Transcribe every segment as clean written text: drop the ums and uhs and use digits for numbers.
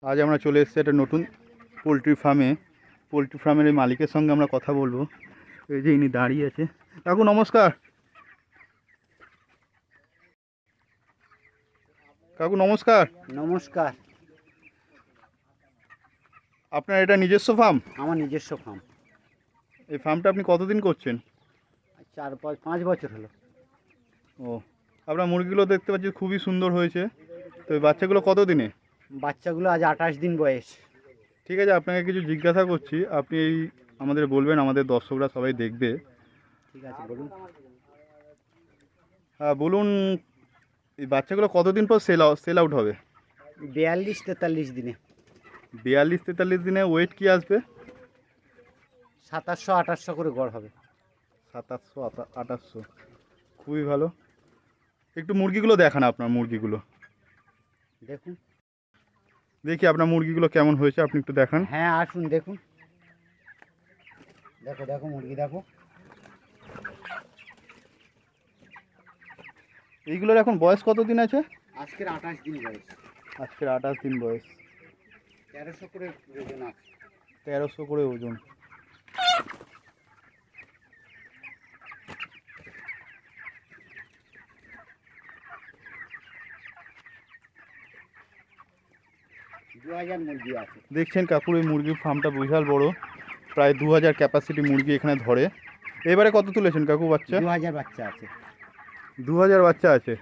আজ আমরা চলে এসেছি একটা নতুন পোলট্রি ফার্মের এই মালিকের সঙ্গে আমরা কথা বলবো। এই যে ইনি দাঁড়িয়ে আছে। কাকু নমস্কার। কাকু নমস্কার। নমস্কার। আপনার এটা নিজস্ব ফার্ম? আমার নিজস্ব ফার্ম। এই ফার্মটা আপনি কতদিন করছেন? 4-5 বছর হলো। ও, আপনার মুরগিগুলো দেখতে পাচ্ছি খুবই সুন্দর হয়েছে। তো এই বাচ্চাগুলো কত দিনে? বাচ্চাগুলো আজ 28 দিন বয়স। ঠিক আছে, আপনাকে কিছু জিজ্ঞাসা করছি, আপনি এই আমাদের বলবেন, আমাদের দর্শকরা সবাই দেখবে। ঠিক আছে, বলুন। হ্যাঁ বলুন, এই বাচ্চাগুলো কতদিন পর সেল আউট হবে? 42-43 দিনে। 42-43 দিনে ওয়েট কি আসবে? 2700-2800 করে গড় হবে। 2700-2800, খুবই ভালো। একটু মুরগিগুলো দেখান, আপনার মুরগিগুলো দেখুন। দেখি আপনার মুরগিগুলো কেমন হয়েছে, আপনি একটু দেখান। হ্যাঁ আসুন দেখুন। দেখো দেখো মুরগি দেখো। এইগুলোর এখন বয়স কত দিন আছে? আজকের 28 দিন বয়স। আজকের 28 দিন বয়স। 1300 করে ওজন আছে। 1300 করে ওজন। মুরগি আছে। দেখছেন কাকুর এই মুরগির ফার্মটা বিশাল বড়, প্রায় 2000 ক্যাপাসিটি মুরগি এখানে ধরে। এবারে কত তুলেছেন কাকু বাচ্চা? 2000 বাচ্চা আছে। 2000 বাচ্চা আছে।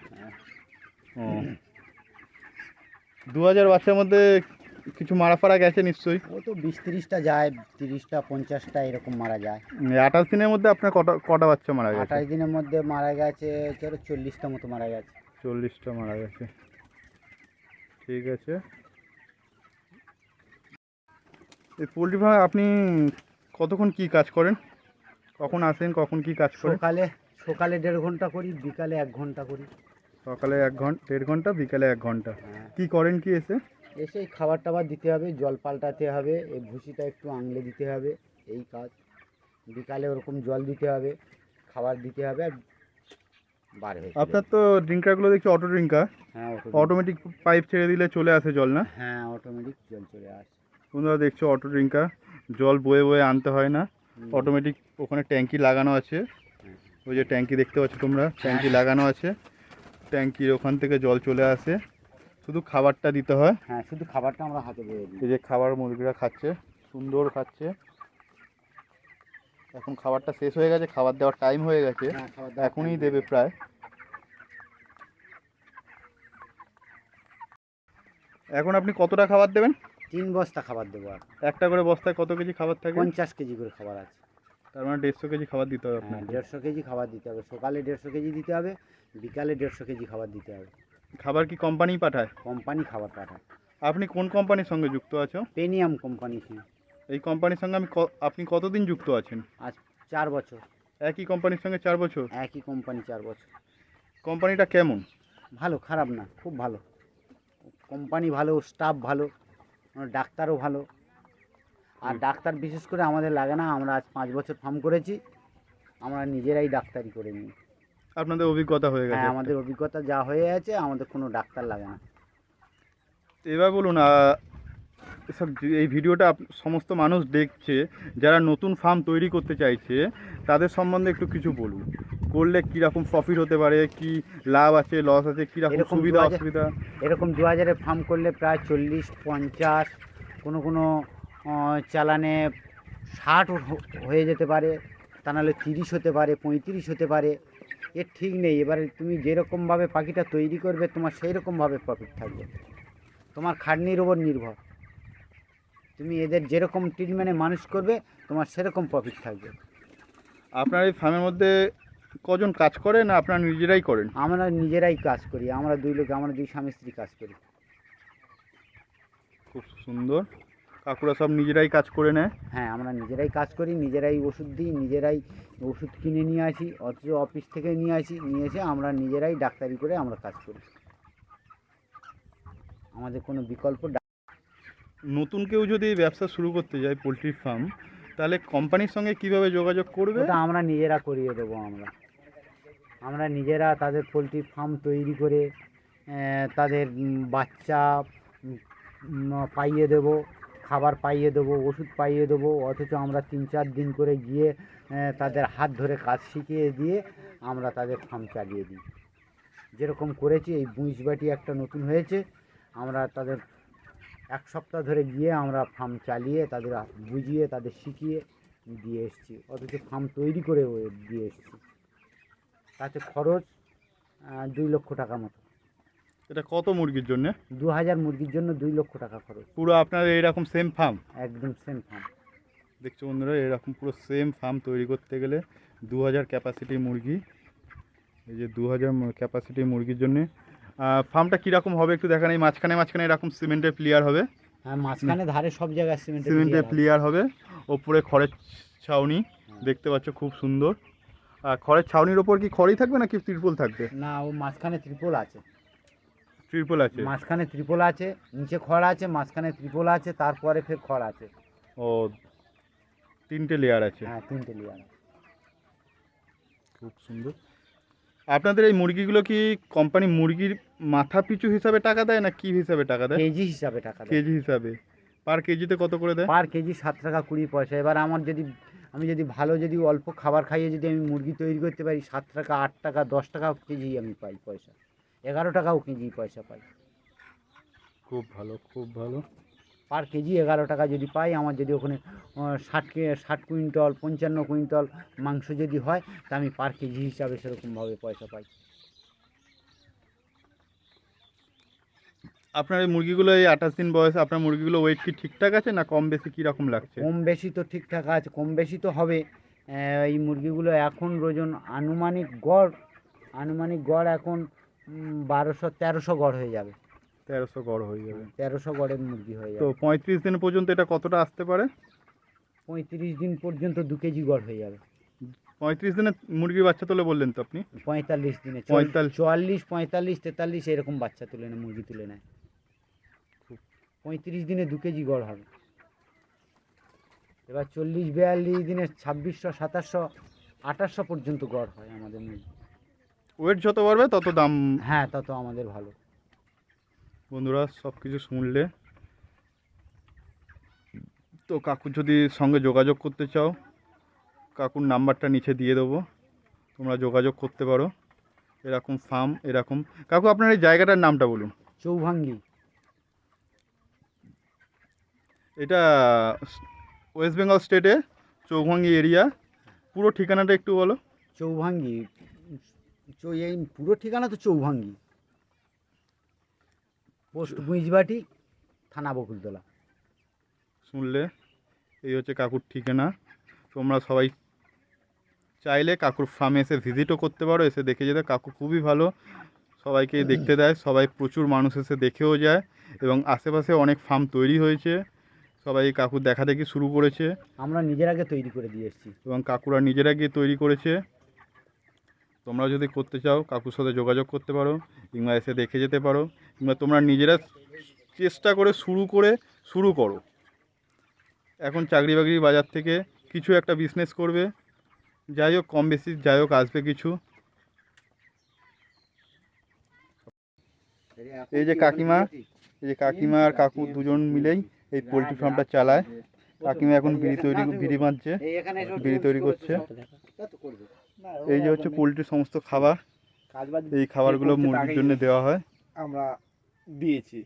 ও, 2000 বাচ্চার মধ্যে কিছু মারা ফারা গেছে নিশ্চয়ই? ও তো 20-30টা যায়, 30টা 50টা এরকম মারা যায়। 28 দিনের মধ্যে আপনার কটা বাচ্চা মারা গেছে? 28 দিনের মধ্যে মারা গেছে 40টা মতো মারা গেছে। 40টা মারা গেছে। ঠিক আছে। এই পোলট্রি ফার্মে আপনি কতক্ষণ কি কাজ করেন? কখন আসেন, কখন কি কাজ করেন? সকালে 1.5 ঘন্টা করি, বিকালে 1 ঘন্টা করি। সকালে 1.5 ঘন্টা, বিকালে 1 ঘন্টা। হ্যাঁ। কি করেন কি এসে? এই খাবার টাবার দিতে হবে, জল পাল্টাতে হবে, এই ভুসিটা একটু আঙলে দিতে হবে, এই কাজ। বিকালে ওরকম জল দিতে হবে, খাবার দিতে হবে, আর বার হয়ে যাবে। আপনার তো ড্রিঙ্কারগুলো দেখছি অটো ড্রিঙ্কার। হ্যাঁ, অটোমেটিক পাইপ ছেড়ে দিলে চলে আসে জল, না? হ্যাঁ, অটোমেটিক জল চলে আসে। বন্ধুরা দেখছো অটো ড্রিঙ্কার, জল বয়ে বয়ে আনতে হয় না, অটোমেটিক ওখানে ট্যাঙ্কি লাগানো আছে। ওই যে ট্যাঙ্কি দেখতে পাচ্ছ তোমরা, ট্যাঙ্কি লাগানো আছে, ট্যাঙ্কির ওখান থেকে জল চলে আসে, শুধু খাবারটা দিতে হয়। হ্যাঁ, শুধু খাবারটা আমরা হাতে দিয়ে দিই। এই যে খাবার মুরগিরা খাচ্ছে, সুন্দর খাচ্ছে। এখন খাবারটা শেষ হয়ে গেছে, খাবার দেওয়ার টাইম হয়ে গেছে, এখনই দেবে প্রায়। এখন আপনি কতটা খাবার দেবেন? 3 বস্তা খাবার দেবো। আর একটা করে বস্তায় কত কেজি খাবার থাকে? 50 কেজি করে খাবার আছে। তার মানে 150 কেজি খাবার দিতে হবে হ্যাঁ, আপনাকে। 150 কেজি খাবার দিতে হবে। সকালে 150 কেজি দিতে হবে, বিকালে 150 কেজি খাবার দিতে হবে। খাবার কি কোম্পানি পাঠায়? কোম্পানি খাবার পাঠায়। আপনি কোন কোম্পানির সঙ্গে যুক্ত আছো? Pinion company. এই কোম্পানির সঙ্গে আপনি কতদিন যুক্ত আছেন? আজ 4 বছর। একই কোম্পানির সঙ্গে 4 বছর? একই কোম্পানি 4 বছর। কোম্পানিটা কেমন? ভালো, খারাপ না, খুব ভালো। কোম্পানি ভালো, স্টাফ ভালো, ডাক্তারও ভালো। আর ডাক্তার বিশেষ করে আমাদের লাগে না, আমরা আজ 5 বছর ফার্ম করেছি, আমরা নিজেরাই ডাক্তারি করে নিই। আপনাদের অভিজ্ঞতা হয়ে গেছে? হ্যাঁ, আমাদের অভিজ্ঞতা যা হয়ে আছে, আমাদের কোনো ডাক্তার লাগে না। এবার বলুন, এসব এই ভিডিওটা সমস্ত মানুষ দেখছে, যারা নতুন ফার্ম তৈরি করতে চাইছে তাদের সম্বন্ধে একটু কিছু বলুন। করলে কীরকম প্রফিট হতে পারে, কি লাভ আছে, লস আছে, কীরকম সুবিধা অসুবিধা? এরকম 2000-এর ফার্ম করলে প্রায় 40-50, কোনো চালানে 60 হয়ে যেতে পারে, তা নাহলে 30 হতে পারে, 35 হতে পারে। এর ঠিক নেই। এবারে তুমি যেরকমভাবে পাখিটা তৈরি করবে তোমার সেই রকমভাবে প্রফিট থাকবে, তোমার খাটনির ওপর নির্ভর। তুমি এদের যেরকম ট্রিটমেন্টে মানুষ করবে তোমার সেরকম প্রফিট থাকবে। আপনার এই ফার্মের মধ্যে কজন কাজ করে, না আপনারা নিজেরাই করেন? আমরা নিজেরাই কাজ করি, আমরা আমরা দুই স্বামী স্ত্রী কাজ করি। খুব সুন্দর। কাকুরা সব নিজেরাই কাজ করে নেয়? হ্যাঁ, আমরা নিজেরাই কাজ করি, নিজেরাই ওষুধ দিই, নিজেরাই ওষুধ কিনে নিয়ে আসি, অথচ অফিস থেকে নিয়ে এসে আমরা নিজেরাই ডাক্তারি করে আমরা কাজ করি। আমাদের কোনো বিকল্প নতুন কেউ যদি ব্যবসা শুরু করতে যায় পোলট্রি ফার্ম, তাহলে কোম্পানির সঙ্গে কিভাবে যোগাযোগ করবে? ওটা আমরা নিজেরা করিয়ে দেবো। আমরা নিজেরা তাদের পোলট্রি ফার্ম তৈরি করে তাদের বাচ্চা পাইয়ে দেবো, খাবার পাইয়ে দেবো, ওষুধ পাইয়ে দেবো। অথচ আমরা 3-4 দিন করে গিয়ে তাদের হাত ধরে কাজ শিখিয়ে দিয়ে আমরা তাদের ফার্ম চালিয়ে দিই। যেরকম করেছি, এই বুঁইশবাটি একটা নতুন হয়েছে, আমরা তাদের 1 সপ্তাহ ধরে গিয়ে আমরা ফার্ম চালিয়ে তাদের বুঝিয়ে তাদের শিখিয়ে দিয়ে এসেছি। অথচ ফার্ম তৈরি করে দিয়ে এসেছি। তাতে খরচ 2 লক্ষ টাকা মতো। এটা কত মুরগির জন্য? 2000 মুরগির জন্য 2 লক্ষ টাকা খরচ। পুরো আপনার এইরকম সেম ফার্ম? একদম সেম ফার্ম। দেখছো বন্ধুরা, এরকম পুরো সেম ফার্ম তৈরি করতে গেলে 2000 ক্যাপাসিটি মুরগি। এই যে 2000 ক্যাপাসিটি মুরগির জন্যে ফার্মটা কীরকম হবে একটু দেখান। এই মাঝখানে এরকম সিমেন্টের প্লেয়ার হবে? হ্যাঁ, মাঝখানে ধারে সব জায়গায় সিমেন্টের প্লেয়ার হবে, ওপরে খড়ের ছাউনি দেখতে পাচ্ছ, খুব সুন্দর। আর খড়ের ছাউনির ওপর কি খড়ই থাকবে নাকি ত্রিপল থাকবে? না, ও মাঝখানে ত্রিপল আছে। ত্রিপল আছে? মাঝখানে ত্রিপল আছে, নিচে খড় আছে, মাঝখানে ত্রিপল আছে, তারপরে ফের খড় আছে। ও, 3টে লেয়ার আছে? হ্যাঁ, 3টে লেয়ার। খুব সুন্দর। আপনাদের এই মুরগিগুলো কি কোম্পানি মুরগির মাথা পিছু হিসাবে টাকা দেয় না কি হিসাবে টাকা দেয়? কেজি হিসাবে টাকা দেয়। কেজি হিসাবে? পার কেজিতে কত করে দেয়? পার কেজি 7 টাকা 20 পয়সা। এবার আমি যদি ভালো যদি অল্প খাবার খাইয়ে যদি আমি মুরগি তৈরি করতে পারি, 7 টাকা 8 টাকা 10 টাকাও কেজি আমি পাই পয়সা, 11 টাকাও কেজি পয়সা পাই। খুব ভালো, খুব ভালো। পার কেজি 11 টাকা যদি পাই, আমার যদি ওখানে 60 কুইন্টল 55 কুইন্টল মাংস যদি হয়, তা আমি পার কেজি হিসাবে সেরকমভাবে পয়সা পাই। আপনার এই মুরগিগুলো, এই 28 দিন বয়সে আপনার মুরগিগুলো ওয়েট কি ঠিকঠাক আছে, না কম বেশি কীরকম লাগছে? কম বেশি তো ঠিকঠাক আছে, কম বেশি তো হবে। এই মুরগিগুলো এখন ওজন আনুমানিক গড় এখন 1200-1300 গড় হয়ে যাবে। 1300 গড় হয়ে যাবে? 1300 গড়ের মুরগি হয়ে তো যাবে। 35 দিন পর্যন্ত এটা কতটা আসতে পারে? 35 দিন পর্যন্ত 2 কেজি গড় হয়ে যাবে। 35 দিনে মুরগির বাচ্চা তোলে বললেন তো আপনি? 45 দিনে 45 44, 45, 43 এরকম বাচ্চা তুলে নেয়, মুরগি তুলে নেয়। 35 দিনে 2 কেজি গড় হবে। এবার 40-42 দিনে 2600, 2700, 2800 পর্যন্ত গড় হয় আমাদের মুরগি। ওয়েট যত বাড়বে তত দাম? হ্যাঁ, তত আমাদের ভালো। বন্ধুরা, সব কিছু শুনলে তো কাকুর যদি সঙ্গে যোগাযোগ করতে চাও, কাকুর নাম্বারটা নিচে দিয়ে দেবো, তোমরা যোগাযোগ করতে পারো। এরকম ফার্ম, এরকম। কাকু, আপনার এই জায়গাটার নামটা বলুন। চৌভাঙ্গি। এটা ওয়েস্ট বেঙ্গল স্টেটে চৌভাঙ্গি এরিয়া। পুরো ঠিকানাটা একটু বলো। চৌভাঙ্গি, এই পুরো ঠিকানা তো চৌভাঙ্গি, পোস্ট বুঁইশবাটি, থানা বকুলতলা। শুনলে, এই হচ্ছে কাকুর ঠিকানা। তোমরা সবাই চাইলে কাকুর ফার্মে এসে ভিজিটও করতে পারো, এসে দেখে যেতে। কাকু খুবই ভালো, সবাইকে দেখতে দেয়, সবাই প্রচুর মানুষ এসে দেখেও যায়, এবং আশেপাশে অনেক ফার্ম তৈরি হয়েছে, সবাই কাকুর দেখা দেখি শুরু করেছে। আমরা নিজেরাগে তৈরি করে দিয়ে এসেছি, এবং কাকুরা নিজেরা গিয়ে তৈরি করেছে। তোমরা যদি করতে চাও কাকুর সাথে যোগাযোগ করতে পারো, কিংবা এসে দেখে যেতে পারো, কিংবা তোমরা নিজেরা চেষ্টা করে শুরু করো। এখন চাকরি বাকরি বাজার থেকে কিছু একটা বিজনেস করবে, যাই হোক কম বেশি যাই হোক আসবে কিছু। এই যে কাকিমা আর কাকু দুজন মিলেই এই পোলট্রি ফার্মটা চালায়। কাকিমা এখন বিড়ি বাঁধছে, বিড়ি তৈরি করছে। এই যে হচ্ছে পোলট্রির সমস্ত খাবার, এই খাবারগুলো মুরগির জন্য দেওয়া হয়। আমরা দিয়েছি।